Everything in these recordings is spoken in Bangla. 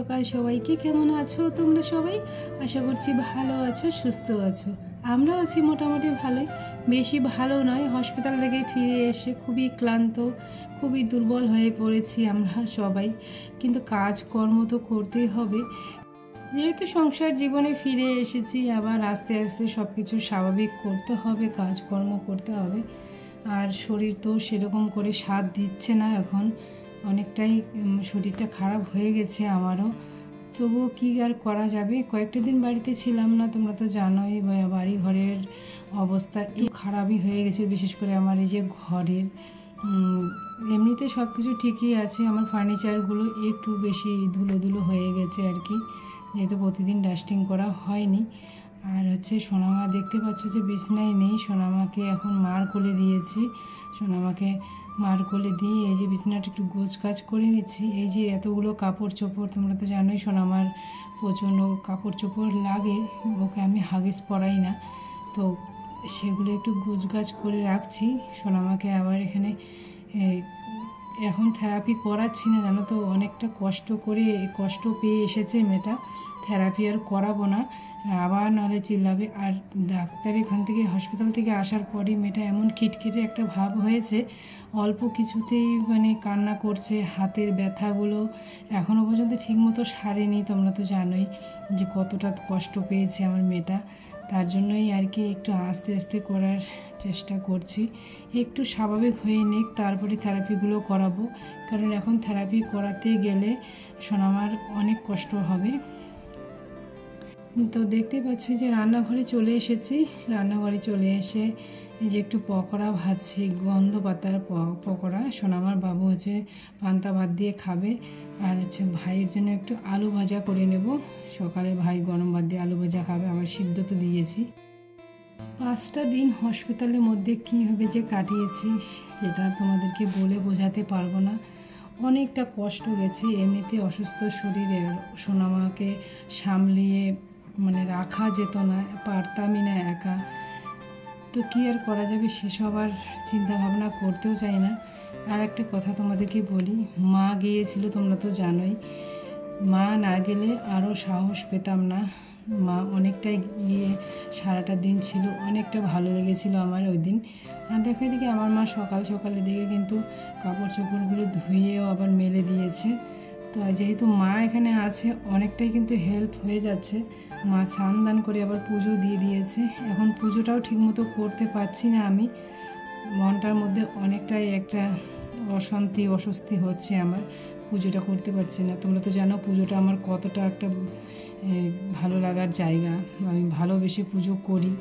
সকাল সবাইকে। কেমন আছো তোমরা সবাই? আশা করছি ভালো আছো, সুস্থ আছো। আমরাও আছি মোটামুটি ভালোই, বেশি ভালো নয়। হসপিটাল থেকে ফিরে এসে খুবই ক্লান্ত, খুবই দুর্বল হয়ে পড়েছি আমরা সবাই, কিন্তু কাজকর্ম তো করতেই হবে। যেহেতু সংসার জীবনে ফিরে এসেছি, আবার আস্তে আস্তে সব কিছু স্বাভাবিক করতে হবে, কাজকর্ম করতে হবে। আর শরীর তো সেরকম করে সাথ দিচ্ছে না এখন, অনেকটাই শরীরটা খারাপ হয়ে গেছে আমারও। তবুও কী আর করা যাবে, কয়েকটা দিন বাড়িতে ছিলাম না, তোমরা তো জানোই বাড়ি ঘরের অবস্থা একটু খারাপই হয়ে গেছে। বিশেষ করে আমার এই যে ঘরের, এমনিতে সব কিছু ঠিকই আছে, আমার ফার্নিচারগুলো একটু বেশি ধুলো ধুলো হয়ে গেছে আর কি, যেহেতু প্রতিদিন ডাস্টিং করা হয়নি। আর হচ্ছে সোনামা দেখতে পাচ্ছ যে বিছনায় নেই, সোনামাকে এখন মার কোলে দিয়েছি। সোনামাকে মার কোলে দিয়ে এই যে বিছানাটা একটু গোছ কাজ করে নিচ্ছি। এই যে এতগুলো কাপড় চোপড়, তোমরা তো জানোই সোনামার প্রচণ্ড কাপড় চোপড় লাগে, ওকে আমি হাগিস পরাই না, তো সেগুলো একটু গোছ গাছ করে রাখছি। সোনামাকে আবার এখানে এখন থেরাপি করাচ্ছি না, জানো তো, অনেকটা কষ্ট পেয়ে এসেছে মেয়েটা। থেরাপি আর করাবো না, আবার নাহলে চিল্লাবে। আর ডাক্তার এখান থেকে হসপিটাল থেকে আসার পরই মেয়েটা এমন খিটখিটে একটা ভাব হয়েছে, অল্প কিছুতেই মানে কান্না করছে। হাতের ব্যথাগুলো এখনও পর্যন্ত ঠিকমতো সারেনি, তোমরা তো জানোই যে কতটা কষ্ট পেয়েছে আমার মেয়েটা। তার জন্যই আর কি একটু আস্তে আস্তে করার চেষ্টা করছি, একটু স্বাভাবিক হয়ে নিক, তারপরে থেরাপিগুলো করাবো। কারণ এখন থেরাপি করাতে গেলে সোনামার অনেক কষ্ট হবে। তো দেখতে পাচ্ছি যে রান্নাঘরে চলে এসেছি। রান্নাঘরে চলে এসে এই যে একটু পকোড়া ভাজছি, গন্ধ পাতার পকোড়া। সোনামার বাবু হচ্ছে পান্তা ভাত দিয়ে খাবে, আর হচ্ছে ভাইয়ের জন্য একটু আলু ভাজা করে নেব। সকালে ভাই গরম ভাত দিয়ে আলু ভাজা খাবে, আবার সিদ্ধ তো দিয়েছি। 5টা দিন হসপিটালের মধ্যে কীভাবে যে কাটিয়েছি সেটা তোমাদেরকে বলে বোঝাতে পারবো না। অনেকটা কষ্ট গেছে, এমনিতে অসুস্থ শরীরে সোনামাকে সামলিয়ে মানে রাখা যেত না, পারতামই না একা। তো কী আর করা যাবে, সেসব আর চিন্তা ভাবনা করতেও চাই না। আর একটা কথা তোমাদেরকে বলি, মা গিয়েছিল, তোমরা তো জানোই। মা না গেলে আরও সাহস পেতাম না। মা অনেকটাই গিয়ে সারাটা দিন ছিল, অনেকটা ভালো লেগেছিল আমার ওই দিন। আর দেখো এদিকে আমার মা সকালের দিকে কিন্তু কাপড় চোপড়গুলো ধুয়েও আবার মেলে দিয়েছে। তো যেহেতু মা এখানে আছে, অনেকটাই কিন্তু হেল্প হয়ে যাচ্ছে। মা স্নান দান করে আবার পুজো দিয়ে দিয়েছে। এখন পুজোটাও ঠিকমতো করতে পারছি না আমি, মনটার মধ্যে অনেকটাই একটা অস্বস্তি হচ্ছে আমার, পুজোটা করতে পারছি না। তোমরা তো জানো পুজোটা আমার কতটা একটা ভালো লাগার জায়গা, আমি ভালোবেসে পুজো করি।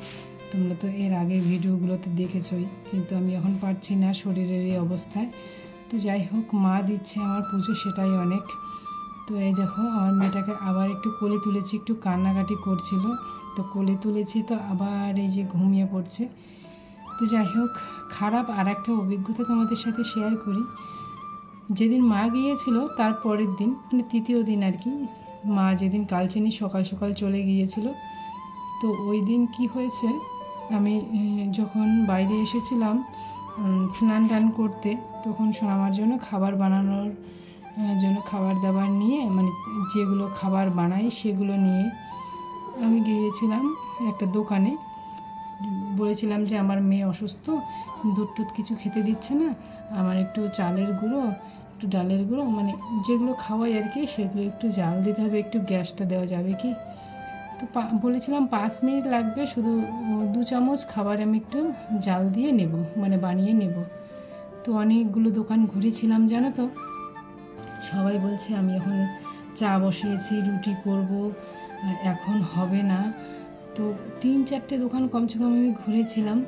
তোমরা তো এর আগের ভিডিওগুলোতে দেখেছোই, কিন্তু আমি এখন পারছি না শরীরের এই অবস্থায়। তো যাই হোক, মা দিচ্ছে আমার পুজো, সেটাই অনেক। তো এই দেখো আমার মেয়েটাকে আবার একটু কোলে তুলেছি, একটু কান্নাকাটি করছিল, তো কোলে তুলেছি, তো আবার এই যে ঘুমিয়ে পড়ছে। তো যাই হোক, খারাপ আর একটা অভিজ্ঞতা তোমাদের সাথে শেয়ার করি। যেদিন মা গিয়েছিল তার পরের দিন, মানে 3য় দিন আর কি, মা যেদিন কালচিনি সকাল সকাল চলে গিয়েছিল, তো ওই দিন কি হয়েছে, আমি যখন বাইরে এসেছিলাম স্নান টান করতে, তখন আমার জন্য খাবার বানানোর জন্য খাবার দাবার নিয়ে, মানে যেগুলো খাবার বানাই সেগুলো নিয়ে আমি গিয়েছিলাম একটা দোকানে। বলেছিলাম যে আমার মেয়ে অসুস্থ, দুধ টুধ কিছু খেতে দিচ্ছে না, আমার একটু চালের গুঁড়ো, একটু ডালের গুঁড়ো, মানে যেগুলো খাওয়াই আর কি, সেগুলো একটু জাল দিতে হবে, একটু গ্যাসটা দেওয়া যাবে কি। তো বলেছিলাম 5 মিনিট লাগবে, শুধু 2 চামচ খাবার আমি একটু জাল দিয়ে নেব, মানে বানিয়ে নেব। তো অনেকগুলো দোকান ঘুরেছিলাম, জানো তো। সবাই বলছে আমি এখন চা বসিয়েছি, রুটি করব, এখন হবে না। তো 3-4টে দোকান কমসে কম আমি ঘুরেছিলাম।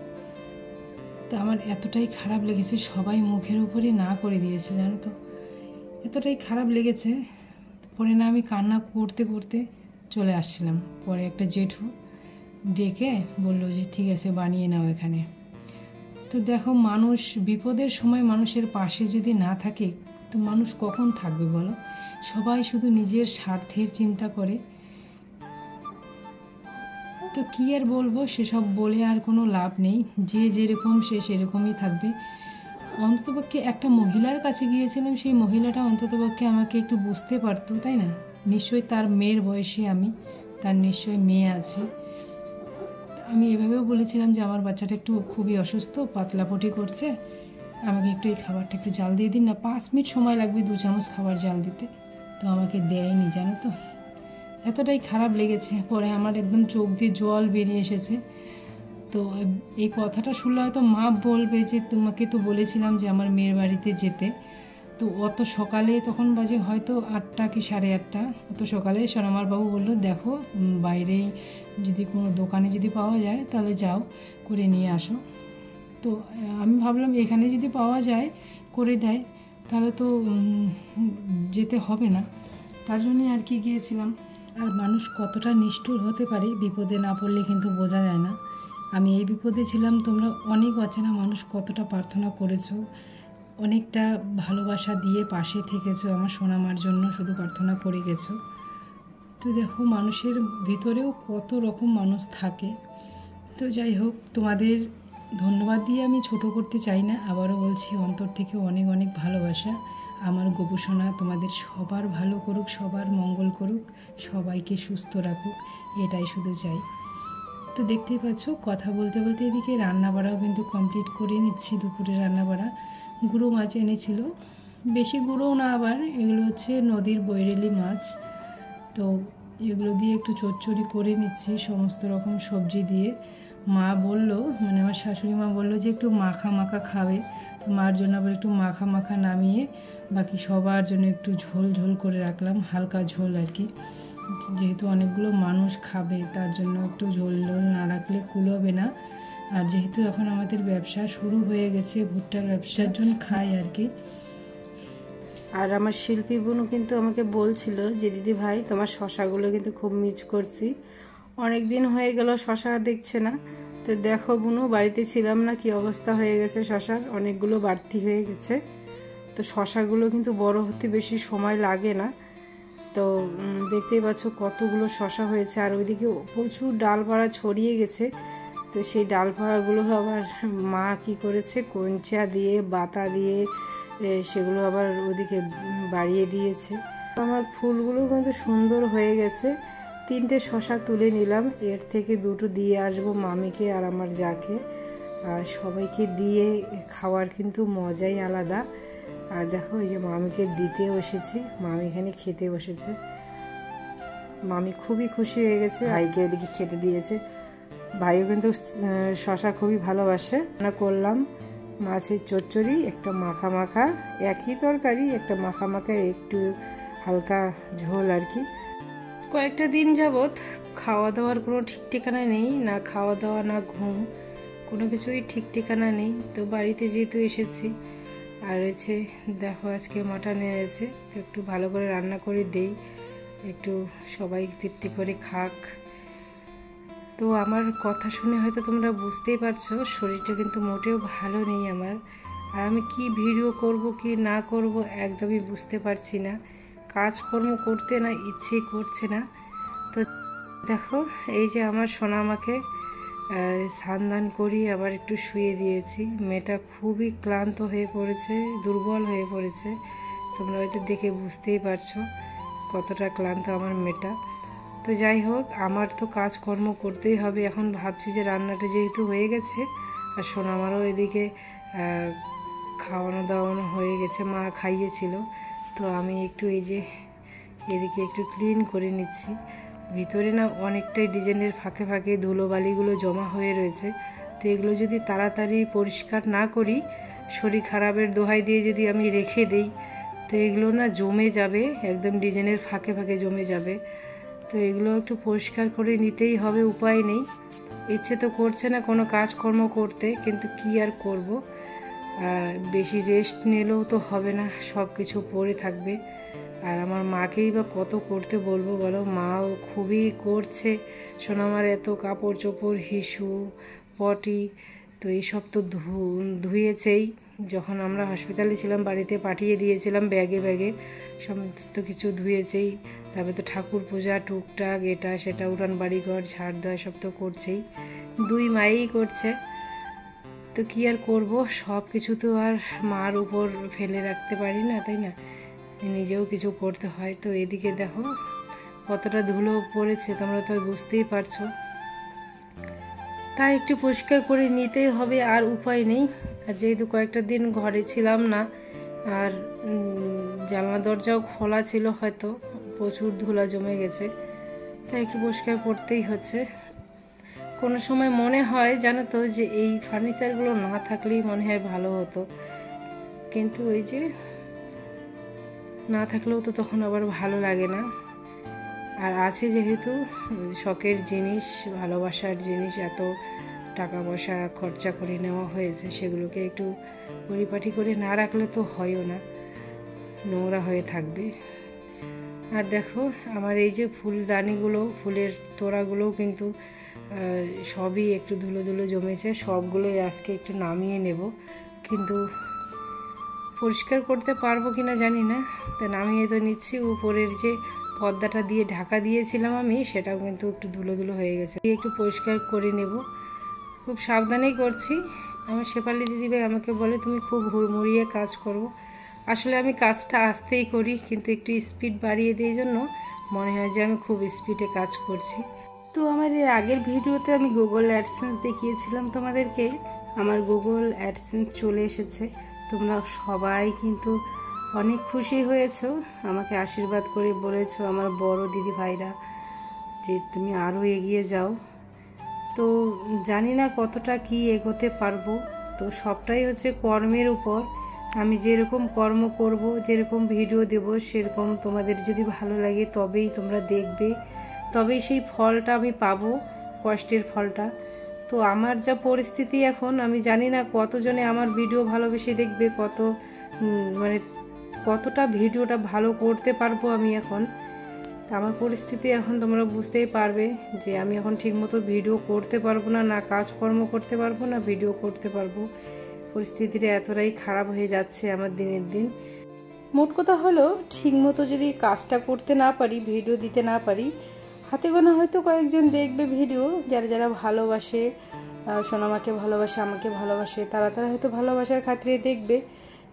তো আমার এতটাই খারাপ লেগেছে, সবাই মুখের উপরে না করে দিয়েছে, জানো তো, এতটাই খারাপ লেগেছে। পরে না আমি কান্না করতে করতে চলে আসছিলাম। পরে একটা জেঠু ডেকে বললো যে ঠিক আছে বানিয়ে নাও এখানে। তো দেখো, মানুষ বিপদের সময় মানুষের পাশে যদি না থাকে, তো মানুষ কখন থাকবে বলো? সবাই শুধু নিজের স্বার্থের চিন্তা করে। তো কী আর বলবো, সেসব বলে আর কোনো লাভ নেই। যে যেরকম সে সেরকমই থাকবে। অন্ততপক্ষে একটা মহিলার কাছে গিয়েছিলাম, সেই মহিলাটা অন্ততপক্ষে আমাকে একটু বুঝতে পারতো, তাই না? নিশ্চয়ই তার মেয়ের বয়সী আমি, তার নিশ্চয়ই মেয়ে আছে। আমি এভাবেও বলেছিলাম যে আমার বাচ্চাটা একটু খুবই অসুস্থ, পাতলাপটি করছে, আমাকে একটু এই খাবারটা একটু জাল দিয়ে দিন না, 5 মিনিট সময় লাগবে 2 চামচ খাবার জাল দিতে। তো আমাকে দেয়নি, জানো তো, এতটাই খারাপ লেগেছে। পরে আমার একদম চোখ দিয়ে জল বেরিয়ে এসেছে। তো এই কথাটা শুনলে হয়তো মা বলবে যে তোমাকে তো বলেছিলাম যে আমার মেয়ের বাড়িতে যেতে, তো অত সকালে, তখন বাজে হয়তো 8টা কি 8:30, অত সকালে সোনামার বাবু বললো দেখো বাইরেই যদি কোনো দোকানে যদি পাওয়া যায় তাহলে যাও করে নিয়ে আসো। তো আমি ভাবলাম এখানে যদি পাওয়া যায় করে দেয় তাহলে তো যেতে হবে না, তার জন্যই আর কি গিয়েছিলাম। আর মানুষ কতটা নিষ্ঠুর হতে পারে বিপদে না পড়লে কিন্তু বোঝা যায় না। আমি এই বিপদে ছিলাম, তোমরা অনেক অচেনা মানুষ কতটা প্রার্থনা করেছো, অনেকটা ভালোবাসা দিয়ে পাশে থেকেছো, আমার সোনামার জন্য শুধু প্রার্থনা করে গেছো। তো দেখো মানুষের ভিতরেও কত রকম মানুষ থাকে। তো যাই হোক, তোমাদের ধন্যবাদ দিয়ে আমি ছোট করতে চাই না, আবারও বলছি অন্তর থেকে অনেক অনেক ভালোবাসা। আমার গোপুসোনা তোমাদের সবার ভালো করুক, সবার মঙ্গল করুক, সবাইকে সুস্থ রাখুক, এটাই শুধু চাই। তো দেখতেই পাচ্ছ কথা বলতে বলতে এদিকে রান্নাবাড়াও কিন্তু কমপ্লিট করে নিচ্ছি। দুপুরে রান্নাবাড়া গুঁড়ো মাছ এনেছিল, বেশি গুঁড়োও না, আবার এগুলো হচ্ছে নদীর বৈরেলি মাছ। তো এগুলো দিয়ে একটু চচ্চড়ি করে নিচ্ছি সমস্ত রকম সবজি দিয়ে। মা বলল, মানে আমার শাশুড়ি মা বললো যে একটু মাখা মাখা খাবে, তো মার জন্য আবার একটু মাখা মাখা নামিয়ে বাকি সবার জন্য একটু ঝোল ঝোল করে রাখলাম, হালকা ঝোল আর কি, যেহেতু অনেকগুলো মানুষ খাবে তার জন্য একটু ঝোল ঝোল না রাখলে কুলোবে না। আর যেহেতু এখন আমাদের ব্যবসা শুরু হয়ে গেছে, ভুট্টার ব্যবসার জন্য খাই আর কি। আর আমার শিল্পী বোনও কিন্তু আমাকে বলছিল যে দিদি ভাই তোমার শশাগুলো কিন্তু খুব মিস করছি, অনেক দিন হয়ে গেল শশা দেখছে না। তো দেখো বোনও, বাড়িতে ছিলাম না, কি অবস্থা হয়ে গেছে শশার, অনেকগুলো বাড়তি হয়ে গেছে। তো শশাগুলো কিন্তু বড় হতে বেশি সময় লাগে না। তো দেখতেই পাচ্ছ কতগুলো শশা হয়েছে, আর ওইদিকে প্রচুর ডালপাড়া ছড়িয়ে গেছে। তো সেই ডালপাড়াগুলো আবার মা কি করেছে, কঞ্চা দিয়ে বাতা দিয়ে সেগুলো আবার ওদিকে বাড়িয়ে দিয়েছে। আমার ফুলগুলো কিন্তু সুন্দর হয়ে গেছে। 3টে শশা তুলে নিলাম, এর থেকে 2টো দিয়ে আসবো মামিকে আর আমার যাকে, আর সবাইকে দিয়ে খাওয়ার কিন্তু মজাই আলাদা। আর দেখো এই যে মামিকে দিতে বসেছি, মামি এখানে খেতে বসেছে, মামি খুবই খুশি হয়ে গেছে, ভাইকে এদিকে খেতে দিয়েছে। ভাইও কিন্তু শশা খুবই ভালোবাসে। রান্না করলাম মাছের চচ্চড়ি, একটা মাখা মাখা, একই তরকারি, একটা মাখা মাখা, একটু হালকা ঝোল আর কি। কয়েকটা দিন যাবৎ খাওয়া দাওয়ার কোনো ঠিক ঠিকানা নেই, না খাওয়া দাওয়া না ঘুম, কোনো কিছুই ঠিক ঠিকানা নেই। তো বাড়িতে যেহেতু এসেছি, আর হচ্ছে দেখো আজকে মাটন এনেছে, তো একটু ভালো করে রান্না করে দেই, একটু সবাই তৃপ্তি করে খাক। তো আমার কথা শুনে হয়তো তোমরা বুঝতেই পারছো শরীরটা কিন্তু মোটেও ভালো নেই আমার, আর আমি কি ভিডিও করব কি না করব একদমই বুঝতে পারছি না, কাজকর্ম করতে না ইচ্ছে করছে না। তো দেখো এই যে আমার সোনামাকে স্নান করিয়ে আবার একটু শুয়ে দিয়েছি, মেয়েটা খুবই ক্লান্ত হয়ে পড়েছে, দুর্বল হয়ে পড়েছে, তোমরা হয়তো দেখে বুঝতেই পারছো কতটা ক্লান্ত আমার মেয়েটা। তো যাই হোক, আমার তো কাজকর্ম করতেই হবে। এখন ভাবছি যে রান্নাটা যেহেতু হয়ে গেছে, আর সোনামারও এদিকে খাওয়ানো দাওয়ানো হয়ে গেছে, মা খাইয়েছিল, তো আমি একটু এই যে এদিকে একটু ক্লিন করে নিচ্ছি। ভিতরে না অনেকটাই ডিজাইনের ফাঁকে ফাঁকে ধুলোবালিগুলো জমা হয়ে রয়েছে, তো এগুলো যদি তাড়াতাড়ি পরিষ্কার না করি, শরীর খারাপের দোহাই দিয়ে যদি আমি রেখে দিই, তো এগুলো না জমে যাবে, একদম ডিজাইনের ফাঁকে ফাঁকে জমে যাবে। তো এগুলো একটু পরিষ্কার করে নিতেই হবে, উপায় নেই। ইচ্ছে তো করছে না কোনো কাজকর্ম করতে, কিন্তু কি আর করব, বেশি রেস্ট নিলেও তো হবে না, সব কিছু পড়ে থাকবে। আর আমার মাকেই বা কত করতে বলবো বলো, মাও খুবই করছে। সোনামার এত কাপড় চোপড়, হিসু পটি, তো এইসব তো ধুয়েছেই, যখন আমরা হসপিটালে ছিলাম বাড়িতে পাঠিয়ে দিয়েছিলাম ব্যাগে ব্যাগে, সমস্ত কিছু ধুয়েছেই। তারপরে তো ঠাকুর পূজা টুকটাক এটা সেটা, উঠান বাড়িঘর ঝাড় দেওয়া সব তো করছেই, 2 মায়েই করছে। তো কি আর করব, সব কিছু তো আর মার উপর ফেলে রাখতে পারি না, তাই না? নিজেও কিছু করতে হয়। তো এদিকে দেখো কতটা ধুলো পড়েছে, তোমরা তো বুঝতেই পারছো। তাই একটু পরিষ্কার করে নিতেই হবে, আর উপায় নেই। আর যেহেতু কয়েকটা দিন ঘরে ছিলাম না, আর জানলা দরজাও খোলা ছিল, হয়তো প্রচুর ধুলা জমে গেছে, তাই একটু পরিষ্কার করতেই হচ্ছে। কোনো সময় মনে হয় জানো তো যে এই ফার্নিচারগুলো না থাকলেই মনে হয় ভালো হতো, কিন্তু ওই যে না থাকলেও তো তখন আবার ভালো লাগে না। আর আছে যেহেতু শখের জিনিস, ভালোবাসার জিনিস, এত টাকা পয়সা খরচা করে নেওয়া হয়েছে, সেগুলোকে একটু পরিপাটি করে না রাখলে তো হয়ও না, নোংরা হয়ে থাকবে। আর দেখো আমার এই যে ফুলদানিগুলো, ফুলের তোড়াগুলোও কিন্তু সবই একটু ধুলো ধুলো জমেছে, সবগুলোই আজকে একটু নামিয়ে নেব, কিন্তু পরিষ্কার করতে পারবো কিনা জানি না। তো নামিয়ে তো নিচ্ছি। উপরের যে পর্দাটা দিয়ে ঢাকা দিয়েছিলাম আমি, সেটাও কিন্তু একটু ধুলো ধুলো হয়ে গেছে, একটু পরিষ্কার করে নেব। খুব সাবধানেই করছি। আমার শেফালি দিদিভাই আমাকে বলে তুমি খুব হুড়মুড়িয়ে কাজ করো। আসলে আমি কাজটা আস্তেই করি, কিন্তু একটু স্পিড বাড়িয়ে দিয়ে জন্য মনে হয় যে আমি খুব স্পিডে কাজ করছি। তো আমার এর আগের ভিডিওতে আমি গুগল অ্যাডসেন্স দেখিয়েছিলাম তোমাদেরকে। আমার গুগল অ্যাডসেন্স চলে এসেছে। তোমরা সবাই কিন্তু অনেক খুশি হয়েছো, আমাকে আশীর্বাদ করে বলেছো আমার বড় দিদি ভাইরা যে তুমি আরও এগিয়ে যাও। তো জানি না কতটা কি এগোতে পারবো, তো সবটাই হচ্ছে কর্মের উপর। আমি যেরকম কর্ম করব, যেরকম ভিডিও দেব, সেরকম তোমাদের যদি ভালো লাগে তবেই তোমরা দেখবে, তবেই সেই ফলটা আমি পাবো, কষ্টের ফলটা। তো আমার যা পরিস্থিতি এখন, আমি জানি না কতজনে আমার ভিডিও ভালোবেসে দেখবে, মানে কতটা ভিডিওটা ভালো করতে পারবো আমি এখন। তা আমার পরিস্থিতি এখন তোমরা বুঝতেই পারবে যে আমি এখন ঠিকমতো ভিডিও করতে পারবো না, না কাজকর্ম করতে পারবো, না ভিডিও করতে পারবো। পরিস্থিতিটা এতটাই খারাপ হয়ে যাচ্ছে আমার দিনের দিন। মোট কথা হলো, ঠিকমতো যদি কাজটা করতে না পারি, ভিডিও দিতে না পারি, হাতে গোনা হয়তো কয়েকজন দেখবে ভিডিও, যারা যারা ভালোবাসে, সোনামাকে ভালোবাসে, আমাকে ভালোবাসে, তারা হয়তো ভালোবাসার খাতিরে দেখবে,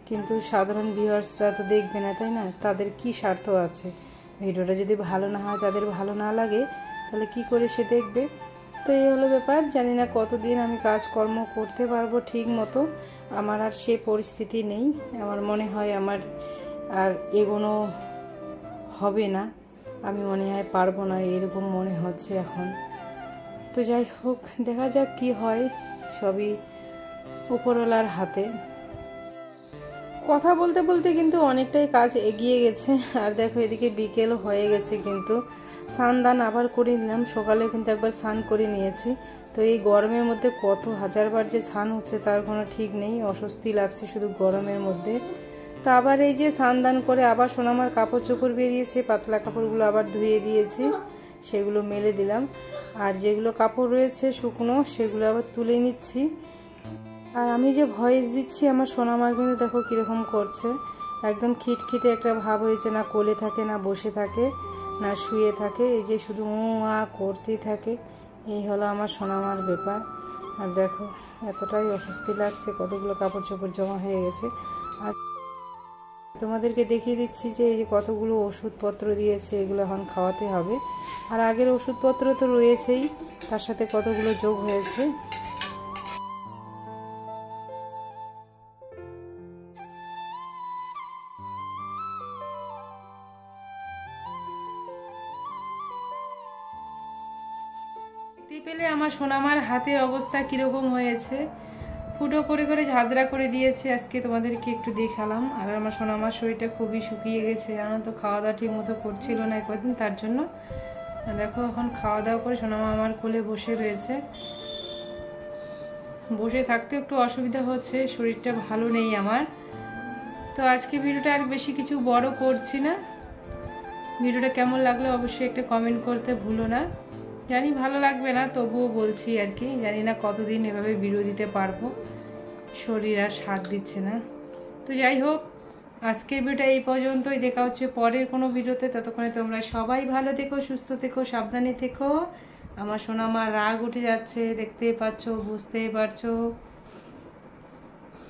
কিন্তু সাধারণ ভিউয়ার্সরা তো দেখবে না, তাই না? তাদের কি স্বার্থ আছে? ভিডিওটা যদি ভালো না হয়, তাদের ভালো না লাগে, তাহলে কি করে সে দেখবে? তো এই হলো ব্যাপার। জানি না কতদিন আমি কাজকর্ম করতে পারবো ঠিক মতো, আমার আর সে পরিস্থিতি নেই। আমার মনে হয় আমার আর এগোনো হবে না, আমি মনে হয় পারবো না, এরকম মনে হচ্ছে এখন। তো যাই হোক, দেখা যাক কি হয়, সবই উপরওয়ালার হাতে। কথা বলতে বলতে কিন্তু অনেকটাই কাজ এগিয়ে গেছে। আর দেখো এদিকে বিকেল হয়ে গেছে, কিন্তু স্নান দান আবার করে নিলাম। সকালে কিন্তু একবার স্নান করে নিয়েছি। তো এই গরমের মধ্যে কত হাজারবার যে স্নান হচ্ছে তার কোনো ঠিক নেই, অস্বস্তি লাগছে শুধু গরমের মধ্যে। তো আবার এই যে স্নান দান করে আবার সোনামার কাপড় চোপড় বেরিয়েছে, পাতলা কাপড়গুলো আবার ধুয়ে দিয়েছি, সেগুলো মেলে দিলাম। আর যেগুলো কাপড় রয়েছে শুকনো, সেগুলো আবার তুলে নিচ্ছি। আর আমি যে ভয়েস দিচ্ছি, আমার সোনামা কিন্তু দেখো কীরকম করছে, একদম খিটখিটে একটা ভাব হয়েছে, না কোলে থাকে, না বসে থাকে, না শুয়ে থাকে, এই যে শুধু করতেই থাকে। এই হলো আমার সোনামার ব্যাপার। আর দেখো এতটাই অস্বস্তি লাগছে, কতগুলো কাপড় চোপড় জমা হয়ে গেছে। আর তোমাদেরকে দেখিয়ে দিচ্ছি যে এই যে কতগুলো ওষুধপত্র দিয়েছে, এগুলো এখন খাওয়াতে হবে। আর আগের ওষুধপত্র তো রয়েছেই, তার সাথে কতগুলো যোগ হয়েছে। পেলে আমার সোনামার হাতের অবস্থা কিরকম হয়েছে, ফুটো করে করে ঝাঁঝরা করে দিয়েছে। আজকে তোমাদেরকে একটু দেখালাম। আর আমার সোনামার শরীরটা খুবই শুকিয়ে গেছে, জানো তো, খাওয়া দাওয়া ঠিক মতো করছিল না কদিন, তার জন্য। দেখো এখন খাওয়া দাওয়া করে সোনামা আমার কোলে বসে রয়েছে। বসে থাকতে একটু অসুবিধা হচ্ছে, শরীরটা ভালো নেই আমার। তো আজকে ভিডিওটা আর বেশি কিছু বড় করছি না। ভিডিওটা কেমন লাগলো অবশ্যই একটা কমেন্ট করতে ভুলো না। জানি ভালো লাগবে না, তবুও বলছি আর কি। জানি না কতদিন এভাবে ভিডিও দিতে পারবো, শরীর আর সাথ দিচ্ছে না। তো যাই হোক, আজকের ভিডিওটা এই পর্যন্তই। দেখা হচ্ছে পরের কোনো ভিডিওতে। ততক্ষণে তোমরা সবাই ভালো থেকো, সুস্থ থেকো, সাবধানে থেকো। আমার সোনামা রাগ উঠে যাচ্ছে, দেখতেই পাচ্ছ, বুঝতেই পারছো।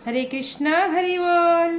হরে কৃষ্ণ হরি বল।